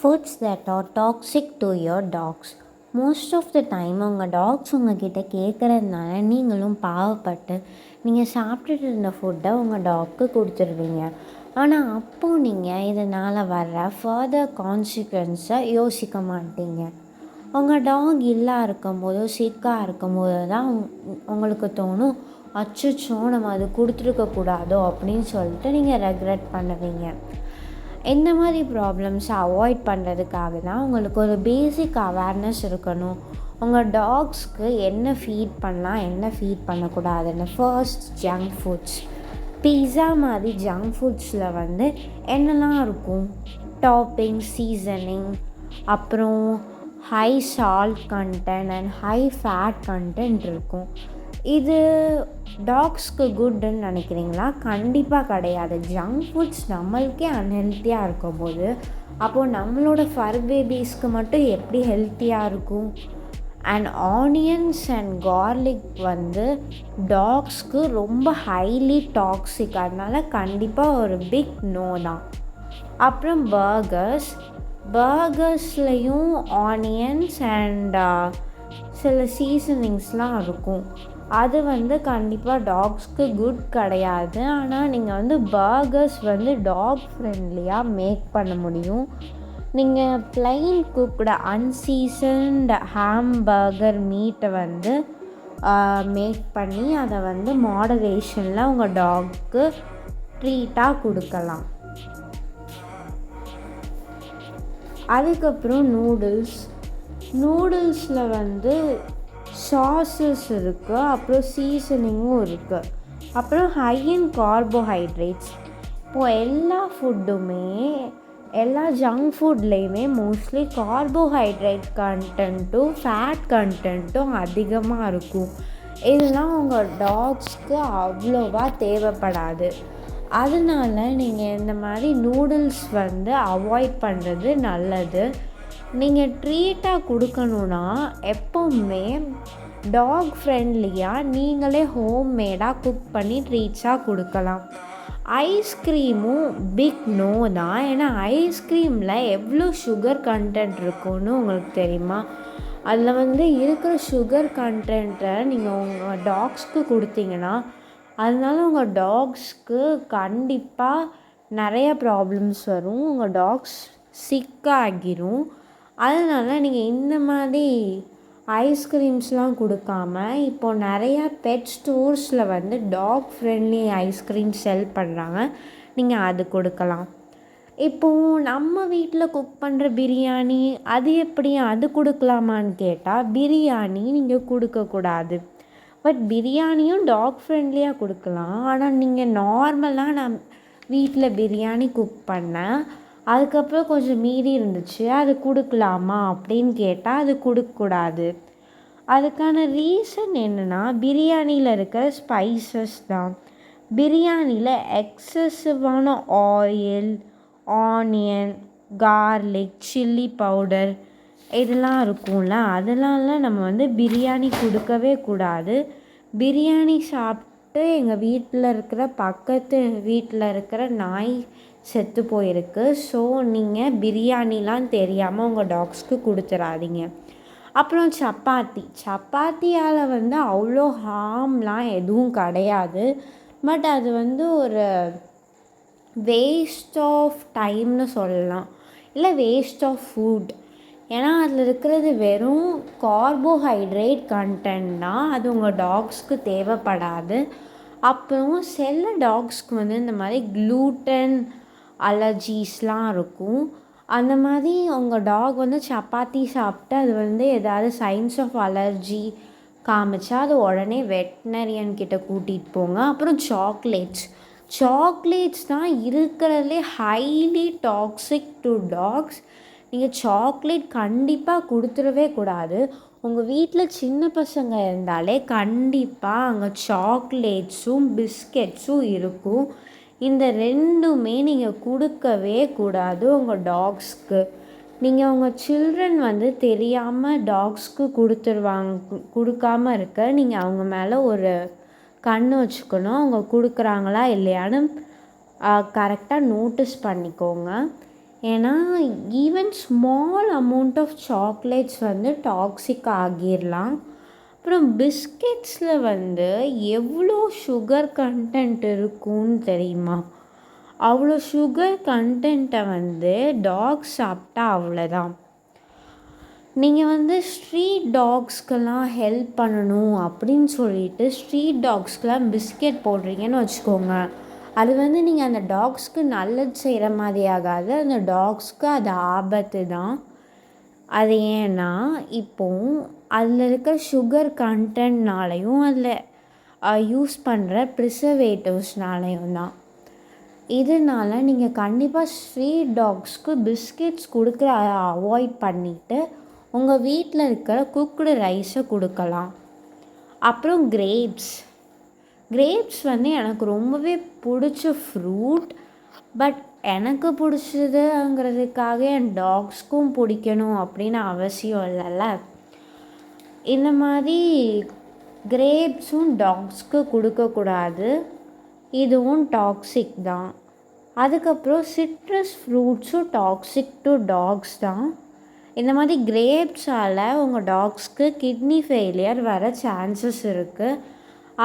Foods that are toxic to your dogs. Most of the time உங்கள் dogs உங்ககிட்ட கேட்குறதுனால நீங்களும் பாவப்பட்டு நீங்கள் சாப்பிட்டுட்டு இருந்த ஃபுட்டை உங்கள் டாக்கு கொடுத்துருவீங்க. ஆனால் அப்போது நீங்கள் இதனால் வர்ற ஃபர்தர் கான்சிக்வன்ஸை யோசிக்க மாட்டீங்க. உங்கள் டாக் இல்லா இருக்கும்போதோ சிக்காக இருக்கும்போது தான் உங்களுக்கு தோணும், அச்சச்சோ நம்ம அது கொடுத்துருக்கக்கூடாதோ அப்படின்னு சொல்லிட்டு நீங்கள் ரெக்ரெட் பண்ணுவீங்க. இந்த மாதிரி ப்ராப்ளம்ஸை அவாய்ட் பண்ணுறதுக்காக தான் உங்களுக்கு ஒரு பேசிக் அவேர்னஸ் இருக்கணும். உங்கள் டாக்ஸ்க்கு என்ன ஃபீட் பண்ணலாம், என்ன ஃபீட் பண்ணக்கூடாதுன்னு. First, junk foods. பீஸா மாதிரி ஜங்க் ஃபுட்ஸில் என்னெல்லாம் இருக்கும்? டாப்பிங், சீசனிங், அப்புறம் high salt content and high fat content இருக்கும். இது டாக்ஸ்க்கு குட்டுன்னு நினைக்கிறீங்களா? கண்டிப்பாக கிடையாது. ஜங்க் ஃபுட்ஸ் நம்மளுக்கே அன்ஹெல்த்தியாக இருக்கும்போது அப்போது நம்மளோட ஃபர் பேபிஸ்க்கு மட்டும் எப்படி ஹெல்த்தியாக இருக்கும்? அண்ட் ஆனியன்ஸ் அண்ட் கார்லிக் டாக்ஸ்க்கு ரொம்ப ஹைலி டாக்ஸிக், அதனால் கண்டிப்பாக ஒரு பிக் நோ தான். அப்புறம் பர்கர்ஸ்லேயும் ஆனியன்ஸ் அண்ட் சில சீசனிங்ஸ்லாம் இருக்கும். அது கண்டிப்பாக டாக்ஸ்க்கு குட் கிடையாது. ஆனால் நீங்கள் பர்கர்ஸ் டாக் ஃப்ரெண்ட்லியாக மேக் பண்ண முடியும். நீங்கள் ப்ளைன் குக்டு அன்சீசன்ட் ஹாம்பர்கர் மீட்டை மேக் பண்ணி அதை மாடரேஷனில் உங்கள் டாக்கு ட்ரீட்டாக கொடுக்கலாம். அதுக்கப்புறம் நூடுல்ஸில் சாஸஸ் இருக்குது, அப்புறம் சீசனிங்கும் இருக்குது. அப்புறம் ஹை இன் கார்போஹைட்ரேட்ஸ். இப்போது எல்லா ஜங்க் ஃபுட்லேயுமே மோஸ்ட்லி கார்போஹைட்ரேட் கண்டென்ட்டும் ஃபேட் கண்டென்ட்டும் அதிகமாக இருக்கும். இதெல்லாம் உங்கள் டாக்ஸ்க்கு அவ்வளோவா தேவைப்படாது. அதனால நீங்கள் இந்த மாதிரி நூடுல்ஸ் அவாய்ட் பண்ணுறது நல்லது. நீங்கள் ட்ரீட்டாக கொடுக்கணுன்னா எப்போவுமே டாக் ஃப்ரெண்ட்லியாக நீங்களே ஹோம்மேடாக குக் பண்ணி ட்ரீட்ஸாக கொடுக்கலாம். ஐஸ்கிரீமும் பிக் நோ தான். ஏன்னா ஐஸ்கிரீமில் எவ்வளோ சுகர் கண்டென்ட் இருக்குன்னு உங்களுக்கு தெரியுமா? அதில் இருக்கிற சுகர் கண்டென்ட்டை நீங்கள் உங்கள் டாக்ஸ்க்கு கொடுத்தீங்கன்னா அதனால உங்கள் டாக்ஸ்க்கு கண்டிப்பாக நிறைய ப்ராப்ளம்ஸ் வரும். உங்கள் டாக்ஸ் சிக்காகிரும். அதனால் நீங்கள் இந்த மாதிரி ஐஸ்கிரீம்ஸ்லாம் கொடுக்காம இப்போது நிறையா பெட் ஸ்டோர்ஸில் டாக் ஃப்ரெண்ட்லி ஐஸ்கிரீம் செல் பண்ணுறாங்க. நீங்கள் அது கொடுக்கலாம். இப்போது நம்ம வீட்டில் குக் பண்ணுற பிரியாணி அது எப்படி அது கொடுக்கலாமான்னு கேட்டால் பிரியாணி நீங்கள் கொடுக்கக்கூடாது. பட் பிரியாணியும் டாக் ஃப்ரெண்ட்லியாக கொடுக்கலாம். ஆனால் நீங்கள் நார்மலாக நான் வீட்டில் பிரியாணி குக் பண்ணேன், அதுக்கப்புறம் கொஞ்சம் மீதி இருந்துச்சு, அது கொடுக்கலாமா அப்படின்னு கேட்டால் அது கொடுக்கக்கூடாது. அதுக்கான ரீசன் என்னென்னா பிரியாணியில் இருக்கிற ஸ்பைசஸ் தான். பிரியாணியில் எக்ஸசிவான oil, onion, garlic, chilli powder இதெல்லாம் இருக்கும்ல, அதனால நம்ம பிரியாணி கொடுக்கவே கூடாது. பிரியாணி சாப்பிட்டு எங்கள் வீட்டில் இருக்கிற பக்கத்து வீட்டில் இருக்கிற நாய் செத்து போயிருக்கு. ஸோ நீங்கள் பிரியாணிலாம் தெரியாமல் உங்கள் டாக்ஸ்க்கு கொடுத்துடாதீங்க. அப்புறம் சப்பாத்தியால் அவ்வளோ ஹார்ம்லாம் எதுவும் கிடையாது. பட் அது ஒரு வேஸ்ட் ஆஃப் டைம்னு சொல்லலாம், இல்லை வேஸ்ட் ஆஃப் ஃபுட். ஏன்னா அதில் இருக்கிறது வெறும் கார்போஹைட்ரேட் கண்டென்ட் தான். அது உங்கள் டாக்ஸ்க்கு தேவைப்படாது. அப்புறம் சில டாக்ஸ்க்கு இந்த மாதிரி க்ளூட்டன் அலர்ஜிஸ்லாம் இருக்கும். அந்த மாதிரி உங்கள் டாக் சப்பாத்தி சாப்பிட்டு அது ஏதாவது சைன்ஸ் ஆஃப் அலர்ஜி காமிச்சா அது உடனே வெட்னரியன் கிட்ட கூட்டிகிட்டு போங்க. அப்புறம் சாக்லேட்ஸ் தான் இருக்கிறதுலே ஹைலி டாக்ஸிக் டு டாக்ஸ். நீங்கள் சாக்லேட் கண்டிப்பாக கொடுத்துடவே கூடாது. உங்கள் வீட்டில் சின்ன பசங்க இருந்தாலே கண்டிப்பாக அங்கே சாக்லேட்ஸும் பிஸ்கெட்ஸும் இருக்கும். இந்த ரெண்டுமே நீங்கள் கொடுக்கவே கூடாது உங்கள் டாக்ஸ்க்கு. நீங்கள் உங்கள் சில்ட்ரன் தெரியாமல் டாக்ஸ்க்கு கொடுக்காம இருக்க நீங்கள் அவங்க மேலே ஒரு கண் வச்சுக்கணும். அவங்க கொடுக்குறாங்களா இல்லையான்னு கரெக்டாக நோட்டீஸ் பண்ணிக்கோங்க. ஏன்னா even small amount of chocolates வந்து டாக்ஸிக் ஆகிடலாம். அப்புறம் பிஸ்கெட்ஸில் வந்து எவ்வளோ சுகர் கண்டென்ட் இருக்குன்னு தெரியுமா? அவ்வளோ சுகர் கண்டென்ட்டை வந்து டாக்ஸ் சாப்பிட்டா அவ்வளோதான். நீங்கள் வந்து ஸ்ட்ரீட் டாக்ஸ்க்கெல்லாம் ஹெல்ப் பண்ணணும் அப்படின்னு சொல்லிட்டு ஸ்ட்ரீட் டாக்ஸ்க்கெலாம் பிஸ்கெட் போடுறீங்கன்னு வச்சுக்கோங்க. அது வந்து நீங்கள் அந்த டாக்ஸ்க்கு நல்லது செய்கிற மாதிரி ஆகாது, அந்த டாக்ஸ்க்கு அது ஆபத்து தான். அது ஏன்னா இப்போது அதில் இருக்க சுகர் கண்டென்ட்னாலையும் அதில் யூஸ் பண்ணுற ப்ரிசர்வேட்டிவ்ஸ்னாலையும் தான். இதனால் நீங்கள் கண்டிப்பாக ஸ்ட்ரீட் டாக்ஸ்க்கு பிஸ்கெட்ஸ் கொடுக்குற அவாய்ட் பண்ணிவிட்டு உங்கள் வீட்டில் இருக்கிற குக்குடு ரைஸை கொடுக்கலாம். அப்புறம் கிரேப்ஸ் வந்து எனக்கு ரொம்பவே பிடிச்ச ஃப்ரூட். பட் எனக்கு பிடிச்சதுங்கிறதுக்காக என் டாக்ஸ்க்கும் பிடிக்கணும் அப்படின்னு அவசியம் இல்லைல்ல. இந்த மாதிரி கிரேப்ஸும் டாக்ஸ்க்கு கொடுக்கக்கூடாது, இதுவும் டாக்ஸிக் தான். அதுக்கப்புறம் சிட்ரஸ் ஃப்ரூட்ஸும் டாக்ஸிக் டு டாக்ஸ் தான். இந்த மாதிரி கிரேப்ஸால் உங்கள் டாக்ஸ்க்கு கிட்னி ஃபெயிலியர் வர சான்சஸ் இருக்குது.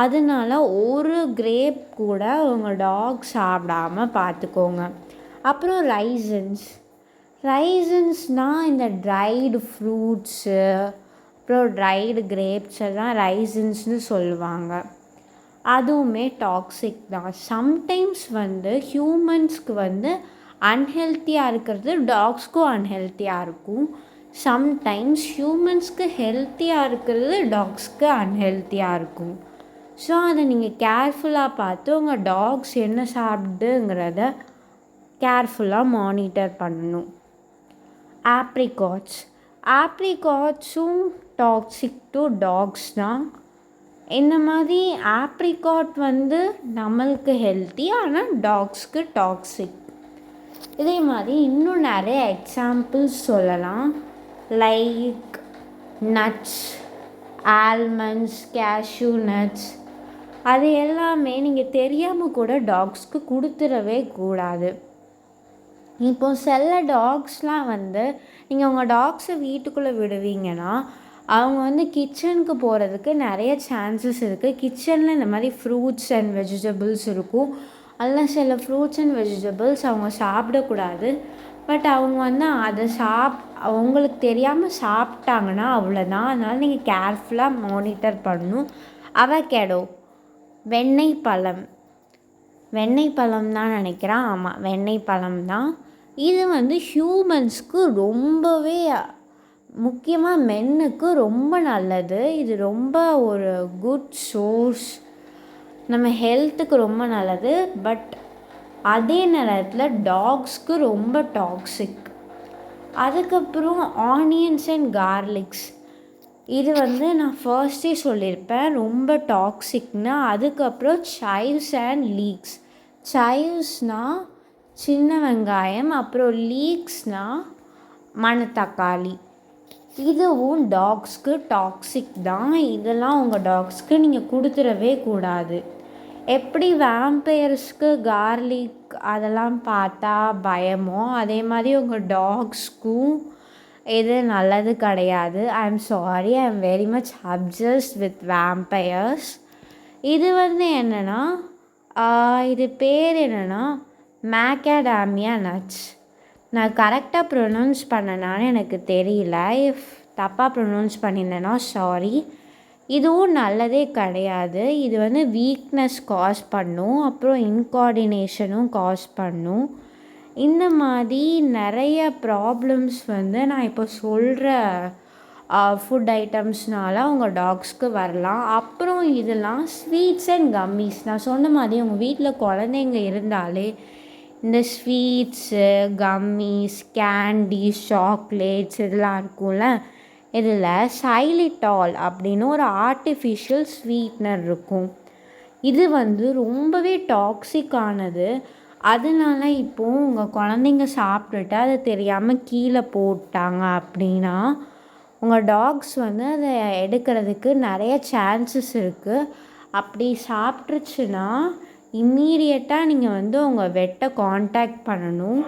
அதனால ஒரு கிரேப் கூட உங்கள் டாக் சாப்பிடாமல் பார்த்துக்கோங்க. அப்புறம் ரைசன்ஸ்னால் இந்த ட்ரைடு ஃப்ரூட்ஸு அப்புறம் ட்ரைடு கிரேப்ஸை தான் ரைசன்ஸ்னு சொல்லுவாங்க. அதுவுமே டாக்ஸிக் தான். சம்டைம்ஸ் வந்து ஹியூமன்ஸ்க்கு வந்து அன்ஹெல்த்தியாக இருக்கிறது டாக்ஸ்க்கும் அன்ஹெல்த்தியாக இருக்கும். சம்டைம்ஸ் ஹியூமன்ஸ்க்கு ஹெல்த்தியாக இருக்கிறது டாக்ஸ்க்கு அன்ஹெல்த்தியாக இருக்கும். ஸோ அதை நீங்கள் கேர்ஃபுல்லாக பார்த்து உங்கள் டாக்ஸ் என்ன சாப்பிடுங்கிறத கேர்ஃபுல்லாக மானிட்டர் பண்ணணும். ஆப்ரிகாட்ஸும் டாக்ஸிக் டு டாக்ஸ் தான். இந்த மாதிரி ஆப்ரிகாட் வந்து நம்மளுக்கு ஹெல்த்தி, ஆனால் டாக்ஸ்க்கு டாக்ஸிக். இதே மாதிரி இன்னும் நிறைய எக்ஸாம்பிள்ஸ் சொல்லலாம். Like nuts, almonds, cashew nuts, அது எல்லாமே நீங்கள் தெரியாமல் கூட டாக்ஸ்க்கு கொடுத்துடவே கூடாது. இப்போது சில டாக்ஸ்லாம் வந்து நீங்கள் உங்கள் டாக்ஸை வீட்டுக்குள்ளே விடுவீங்கன்னா அவங்க வந்து கிச்சனுக்கு போகிறதுக்கு நிறைய சான்சஸ் இருக்குது. கிச்சனில் இந்த மாதிரி ஃப்ரூட்ஸ் அண்ட் வெஜிடபிள்ஸ் இருக்கும். அதில் சில ஃப்ரூட்ஸ் அண்ட் வெஜிடபிள்ஸ் அவங்க சாப்பிடக்கூடாது. பட் அவங்க வந்து அதை அவங்களுக்கு தெரியாமல் சாப்பிட்டாங்கன்னா அவ்வளோதான். அதனால் நீங்கள் கேர்ஃபுல்லாக மானிட்டர் பண்ணணும். அவகேடோ, வெண்ணெய் பழம் தான் நினைக்கிறேன். ஆமாம், வெண்ணெய் பழம் தான். இது வந்து ஹியூமன்ஸ்க்கு ரொம்பவே, முக்கியமாக மென்னுக்கு ரொம்ப நல்லது. இது ரொம்ப ஒரு குட் சோர்ஸ், நம்ம ஹெல்த்துக்கு ரொம்ப நல்லது. பட் அதே நேரத்தில் டாக்ஸ்க்கு ரொம்ப டாக்ஸிக். அதுக்கப்புறம் ஆனியன்ஸ் அண்ட் கார்லிக்ஸ், இது வந்து நான் ஃபர்ஸ்டே சொல்லியிருப்பேன் ரொம்ப டாக்ஸிக்னு. அதுக்கப்புறம் சைவ்ஸ் அண்ட் லீக்ஸ். சைவ்ஸ்னால் சின்ன வெங்காயம், அப்புறம் லீக்ஸ்னால் மணத்தக்காளி. இதுவும் டாக்ஸ்க்கு டாக்ஸிக் தான். இதெல்லாம் உங்கள் டாக்ஸ்க்கு நீங்கள் கொடுத்துடவே கூடாது. எப்படி வேம்பயர்ஸ்க்கு கார்லிக் அதெல்லாம் பார்த்தா பயமோ, அதே மாதிரி உங்கள் டாக்ஸ்க்கும் இது நல்லது கிடையாது. I am sorry, I am very much obsessed with vampires. இது வந்து என்னென்னா, இது பேர் என்னென்னா மேக்கடாமியா நட்ஸ். நான் கரெக்டாக ப்ரொனவுன்ஸ் பண்ணனான்னு எனக்கு தெரியல. இஃப் தப்பாக ப்ரொனவுன்ஸ் பண்ணியிருந்தேன்னா சாரி. இதுவும் நல்லதே கிடையாது. இது வந்து வீக்னஸ் காஸ் பண்ணும், அப்புறம் இன்கோஆர்டினேஷனும் காஸ் பண்ணும். இந்த மாதிரி நிறைய ப்ராப்ளம்ஸ் வந்து நான் இப்போ சொல்கிற ஃபுட் ஐட்டம்ஸ்னால உங்கள் டாக்ஸ்க்கு வரலாம். அப்புறம் இதெல்லாம் ஸ்வீட்ஸ் அண்ட் கம்மிஸ். நான் சொன்ன மாதிரி உங்கள் வீட்டில் குழந்தைங்க இருந்தாலே இந்த ஸ்வீட்ஸு, கம்மிஸ், கேண்டீஸ், சாக்லேட்ஸ் இதெல்லாம் இருக்கும்ல, இதில் சைலிட்டால் அப்படின்னு ஒரு ஆர்டிஃபிஷியல் ஸ்வீட்னர் இருக்கும். இது வந்து ரொம்பவே டாக்ஸிக்கானது. அதனால இப்போது உங்கள் குழந்தைங்க சாப்பிட்டுட்டு அதை தெரியாமல் கீழே போட்டாங்க அப்படின்னா உங்கள் டாக்ஸ் வந்து அதை எடுக்கிறதுக்கு நிறைய சான்சஸ் இருக்குது. அப்படி சாப்பிட்ருச்சுன்னா இம்மீடியட்டாக நீங்கள் வந்து உங்கள் வெட்டை காண்டாக்ட் பண்ணணும்.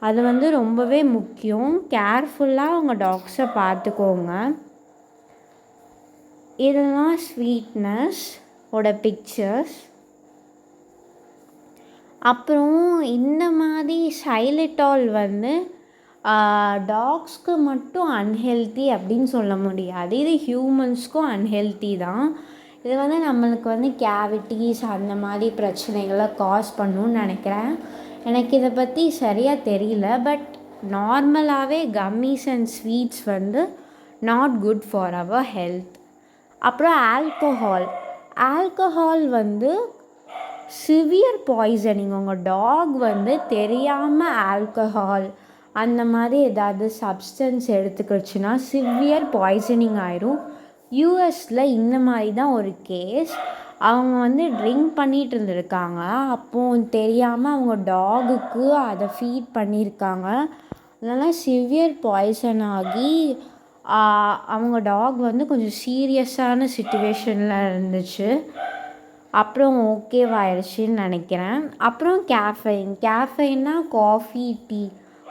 அது வந்து ரொம்பவே முக்கியம். கேர்ஃபுல்லாக உங்கள் டாக்ஸை பார்த்துக்கோங்க. இதெல்லாம் ஸ்வீட்னஸ் ஓட பிக்சர்ஸ். அப்புறம் இந்த மாதிரி சைலட்டால் வந்து டாக்ஸ்க்கு மட்டும் அன்ஹெல்த்தி அப்படின்னு சொல்ல முடியாது. இது ஹியூமன்ஸ்க்கும் அன்ஹெல்த்தி தான். இது வந்து நம்மளுக்கு வந்து கேவிட்டிஸ் அந்த மாதிரி பிரச்சனைகளை காஸ் பண்ணணும்னு நினைக்கிறேன். எனக்கு இதை பற்றி சரியாக தெரியல. பட் நார்மலாகவே கம்மிஸ் அண்ட் ஸ்வீட்ஸ் வந்து not good for our health. அப்புறம் ஆல்கஹால் வந்து சிவியர் பாய்சனிங். உங்கள் டாக் வந்து தெரியாமல் ஆல்கஹால் அந்த மாதிரி ஏதாவது சப்ஸ்டன்ஸ் எடுத்துக்கிடுச்சுன்னா சிவியர் பாய்சனிங் ஆயிரும். யூஎஸில் இந்த மாதிரி தான் ஒரு கேஸ். அவங்க வந்து ட்ரிங்க் பண்ணிகிட்டு இருந்திருக்காங்க. அப்போது தெரியாமல் அவங்க டாகுக்கு அதை ஃபீட் பண்ணியிருக்காங்க. அதனால் சிவியர் பாய்சன் ஆகி அவங்க டாக் வந்து கொஞ்சம் சீரியஸான சிச்சுவேஷனில் இருந்துச்சு. அப்புறம் ஓகேவாயிடுச்சின்னு நினைக்கிறேன். அப்புறம் கேஃபைன்னா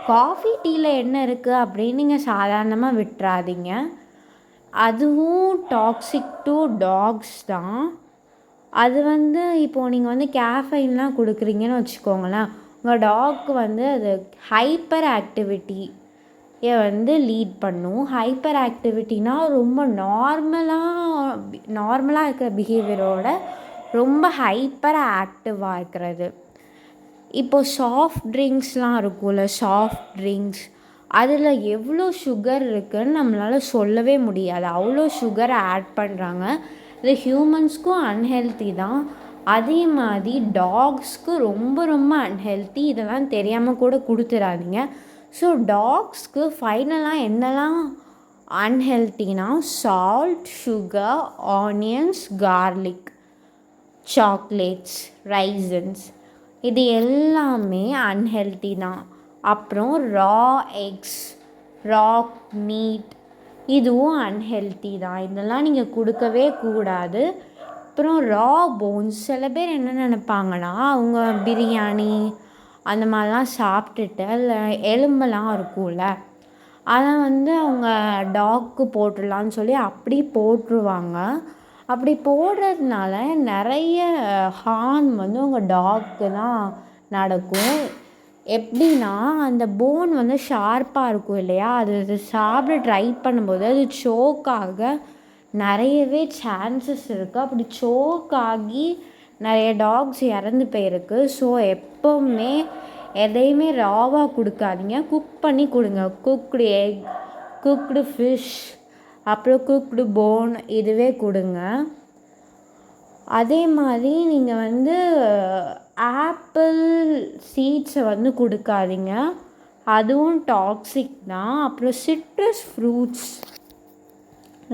காஃபி டீயில் என்ன இருக்குது அப்படின்னு நீங்கள் சாதாரணமாக விட்டுறாதீங்க. அதுவும் டாக்ஸிக் டு டாக்ஸ் தான். அது வந்து இப்போது நீங்கள் வந்து கேஃபைன்லாம் கொடுக்குறீங்கன்னு வச்சுக்கோங்களேன், உங்கள் டாக்கு வந்து அது ஹைப்பர் ஆக்டிவிட்டியை வந்து லீட் பண்ணும். ஹைப்பர் ஆக்டிவிட்டினால் ரொம்ப நார்மலாக இருக்கிற பிஹேவியரோட ரொம்ப ஹைப்பராக ஆக்டிவாக இருக்கிறது. இப்போது சாஃப்ட் ட்ரிங்க்ஸ்லாம் இருக்கும்ல, சாஃப்ட் ட்ரிங்க்ஸ் அதில் எவ்வளோ சுகர் இருக்குதுன்னு நம்மளால் சொல்லவே முடியாது. அவ்வளோ சுகரை ஆட் பண்ணுறாங்க. இது ஹியூமன்ஸ்க்கும் அன்ஹெல்த்தி தான். அதே மாதிரி டாக்ஸ்க்கு ரொம்ப ரொம்ப அன்ஹெல்த்தி. இதெல்லாம் தெரியாமல் கூட கொடுத்துடாதீங்க. ஸோ டாக்ஸ்க்கு ஃபைனலாக என்னெல்லாம் அன்ஹெல்த்தினா salt, sugar, onions, garlic, chocolates, raisins இது எல்லாமே அன்ஹெல்த்தி தான். அப்புறம் ரா எக்ஸ், ரா மீட் இதுவும் அன்ஹெல்த்தி தான். இதெல்லாம் நீங்கள் கொடுக்கவே கூடாது. அப்புறம் ரா போன்ஸ், சில பேர் என்ன நினைப்பாங்கன்னா அவங்க பிரியாணி அந்த மாதிரிலாம் சாப்பிட்டுட்டு அதில் எலும்பெல்லாம் இருக்கும்ல அதை வந்து அவங்க டாக்கு போட்டுடலான்னு சொல்லி அப்படி போட்டுருவாங்க. அப்படி போடுறதுனால நிறைய ஹார்ம் வந்து உங்கள் டாக்கு தான் நடக்கும். எப்படின்னா அந்த போன் வந்து ஷார்ப்பாக இருக்கும் இல்லையா, அது சாப்பிட ட்ரை பண்ணும்போது அது சோக்காக நிறையவே சான்சஸ் இருக்குது. அப்படி சோக்காகி நிறைய டாக்ஸ் இறந்து போயிருக்கு. ஸோ எப்போவுமே எதையுமே ராவாக கொடுக்காதீங்க, குக் பண்ணி கொடுங்க. குக்டு எக், குக்டு ஃபிஷ், அப்புறம் குக்டு போன் இதுவே கொடுங்க. அதே மாதிரி நீங்கள் வந்து ஆப்பிள் சீட்ஸை வந்து கொடுக்காதீங்க, அதுவும் டாக்ஸிக் தான். அப்புறம் citrus fruits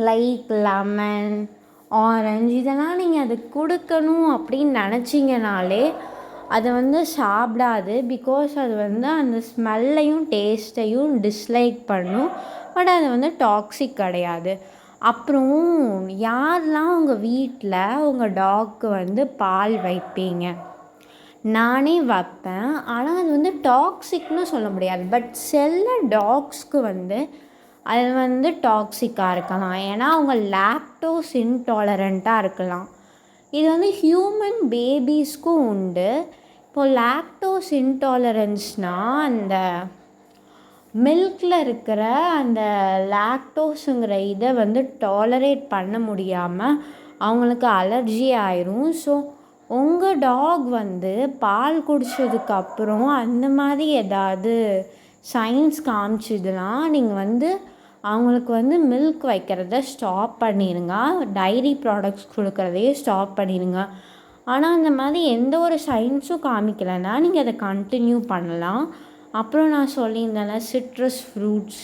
like lemon, orange இதெல்லாம் நீங்கள் அது கொடுக்கணும் அப்படின்னு நினச்சிங்கனாலே அதை வந்து சாப்பிடாது. பிகாஸ் அது வந்து அந்த ஸ்மெல்லையும் டேஸ்ட்டையும் டிஸ்லைக் பண்ணும். பட் அது வந்து டாக்ஸிக் கிடையாது. அப்புறம் யாரெலாம் உங்கள் வீட்டில் உங்கள் டாக்கு வந்து பால் வைப்பீங்க? நானே வைப்பேன். ஆனால் அது வந்து டாக்ஸிக்னு சொல்ல முடியாது. பட் சில டாக்ஸ்க்கு வந்து அது வந்து டாக்ஸிக்காக இருக்கலாம். ஏன்னா அவங்க லாக்டோஸ் இன்டாலரண்ட்டாக இருக்கலாம். இது வந்து ஹியூமன் பேபிஸ்க்கும் உண்டு. இப்போது லாக்டோஸ் இன்டாலரன்ஸ்னால் அந்த மில்கில் இருக்கிற அந்த லாக்டோஸுங்கிற இதை வந்து டாலரேட் பண்ண முடியாமல் அவங்களுக்கு அலர்ஜி ஆயிரும். ஸோ உங்கள் டாக் வந்து பால் குடித்ததுக்கப்புறம் அந்த மாதிரி ஏதாவது சைன்ஸ் காமிச்சிதுன்னா நீங்கள் வந்து அவங்களுக்கு வந்து மில்க் வைக்கிறத ஸ்டாப் பண்ணிடுங்க. டைரி ப்ராடக்ட்ஸ் கொடுக்குறதையே ஸ்டாப் பண்ணிடுங்க. ஆனால் அந்த மாதிரி எந்த ஒரு சைன்ஸும் காமிக்கலைன்னா நீங்கள் அதை கண்டினியூ பண்ணலாம். அப்புறம் நான் சொல்லியிருந்தேன்ல சிட்ரஸ் ஃப்ரூட்ஸ்,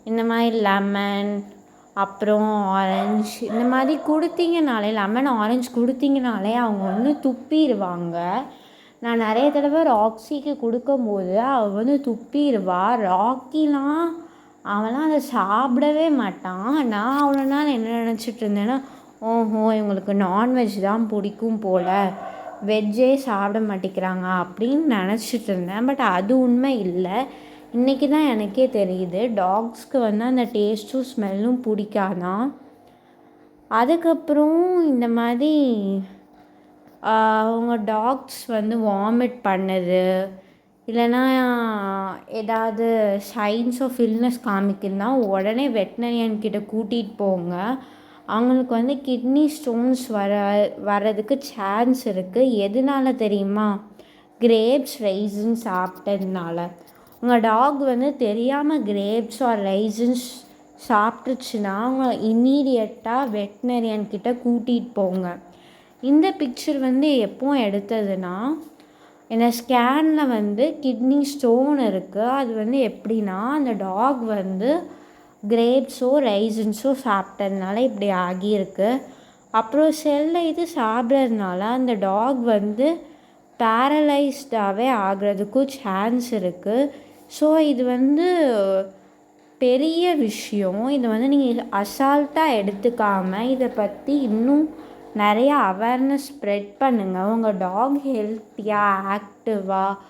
இந்த மாதிரி லெமன், அப்புறம் ஆரஞ்சு இந்த மாதிரி கொடுத்தீங்கனாலே, லெமன் ஆரஞ்சு கொடுத்தீங்கனாலே அவங்க வந்து துப்பிடுவாங்க. நான் நிறைய தடவை ராக்ஸிக்கு கொடுக்கும்போது அவள் வந்து துப்பிடுவா. ராக்கிலாம் அவன்லாம் அதை சாப்பிடவே மாட்டான். நான் அவ்வளோ நாள் என்ன நினச்சிட்டு இருந்தேன்னா, ஓஹோ இவங்களுக்கு நான்வெஜ் தான் பிடிக்கும் போல், வெஜ்ஜே சாப்பிட மாட்டேங்கிறாங்க அப்படின்னு நினச்சிட்டு இருந்தேன். பட் அது உண்மை இல்லை. இன்றைக்கி தான் எனக்கே தெரியுது டாக்ஸ்க்கு வந்து அந்த டேஸ்ட்டும் ஸ்மெல்லும் பிடிக்காதான். அதுக்கப்புறம் இந்த மாதிரி அவங்க டாக்ஸ் வந்து வாமிட் பண்ணுது, இல்லைன்னா ஏதாவது சைன்ஸ் ஆஃப் இல்னஸ் காமிக்குதுன்னா உடனே வெட்னரியன் கிட்ட கூட்டிகிட்டு போங்க. அவங்களுக்கு வந்து கிட்னி ஸ்டோன்ஸ் வர்றதுக்கு சான்ஸ் இருக்குது. எதனால தெரியுமா? கிரேப்ஸ் ரைசின் சாப்பிட்டதுனால. உங்கள் டாக் வந்து தெரியாமல் கிரேப்ஸ் ஆர் ரைசின்ஸ் சாப்பிட்டுச்சுன்னா அவங்க இம்மீடியட்டாக வெட்னரியன் கிட்ட கூட்டிகிட்டு போங்க. இந்த பிக்சர் வந்து எப்போது எடுத்ததுன்னா, இந்த ஸ்கேனில் வந்து கிட்னி ஸ்டோன் இருக்குது. அது வந்து எப்படின்னா அந்த டாக் வந்து கிரேப்ஸோ ரைசின்ஸோ சாப்பிட்டதுனால இப்படி ஆகியிருக்கு. அப்புறம் இது சாப்பிட்றதுனால அந்த டாக் வந்து பேரலைஸ்டாகவே ஆகிறதுக்கும் சான்ஸ் இருக்குது. ஸோ இது வந்து பெரிய விஷயம். இதை வந்து நீங்கள் அசால்ட்டாக எடுத்துக்காமல் இதை பற்றி இன்னும் நிறையா அவேர்னஸ் ஸ்ப்ரெட் பண்ணுங்கள். உங்கள் டாக் ஹெல்த்தியாக ஆக்டிவாக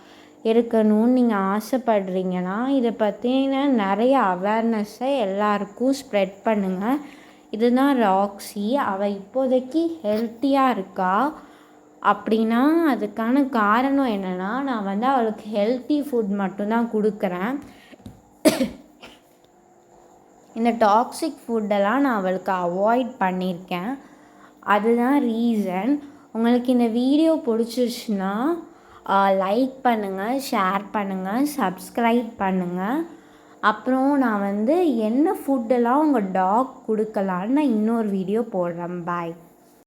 இருக்கணும்னு நீங்கள் ஆசைப்படுறீங்கன்னா இதை பற்றின நிறைய அவேர்னஸை எல்லாருக்கும் ஸ்ப்ரெட் பண்ணுங்கள். இதுதான் ராக்ஸி. அவள் இப்போதைக்கு ஹெல்த்தியாக இருக்கா. அப்படின்னா அதுக்கான காரணம் என்னென்னா, நான் வந்து அவளுக்கு ஹெல்த்தி ஃபுட் மட்டும்தான் கொடுக்குறேன். இந்த டாக்ஸிக் ஃபுட்டெல்லாம் நான் அவளுக்கு அவாய்ட் பண்ணியிருக்கேன். அதுதான் ரீசன். உங்களுக்கு இந்த வீடியோ பிடிச்சிருச்சுன்னா லைக் பண்ணுங்கள், ஷேர் பண்ணுங்கள், சப்ஸ்கிரைப் பண்ணுங்கள். அப்புறம் நான் வந்து என்ன ஃபுட்டெல்லாம் உங்கள் டாக் கொடுக்கலான்னு நான் இன்னொரு வீடியோ போடுறேன். பாய்.